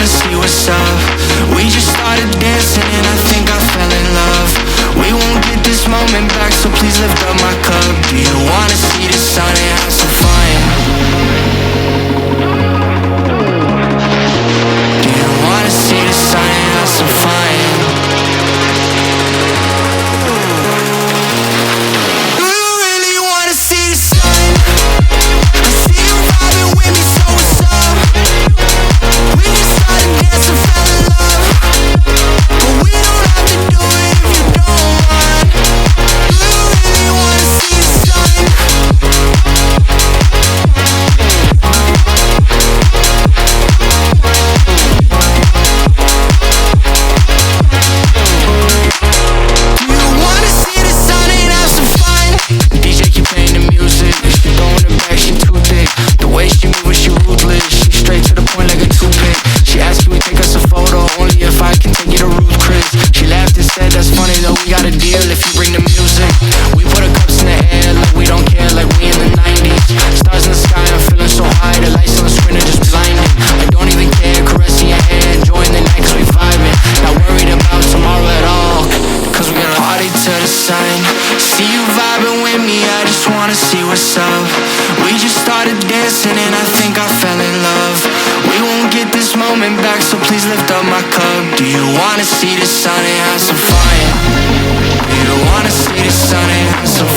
wanna see what's up. We just started dancing and I think I fell in love. We won't get this moment back, so please lift up my cup. Do you wanna see the sun and have some fun? Do you wanna see the sun and have some fun? Do you really wanna see the sun? I see you vibing with me, so what's up? We just started dancing, fell in love, but we don't have to do it if you don't want. Do you really wanna see the sun? Do you wanna see the sun and have some fun? DJ keep playing the music. She throwing it back, she too thick. The way she move, she ruthless. She straight to the point like a toothpick. She asked, can we take us a photo? Only if I can take you to Ruth Chris. She laughed and said, that's funny though, we got a deal if you bring the music. We put our cups in the air like we don't care, like we in the 90s. Stars in the sky, I'm feeling so high. The lights on the screen are just blinding. I don't even care, caressing your hair, enjoying the night cause we vibing. Not worried about tomorrow at all, cause we gonna party to the sun. See you vibing with me, I just wanna see what's up. We just started dancing and I think I fell in love. We won't get this moment back, so please lift up my cup. Do you wanna see the sun and have some fun? Do you wanna see the sun and have some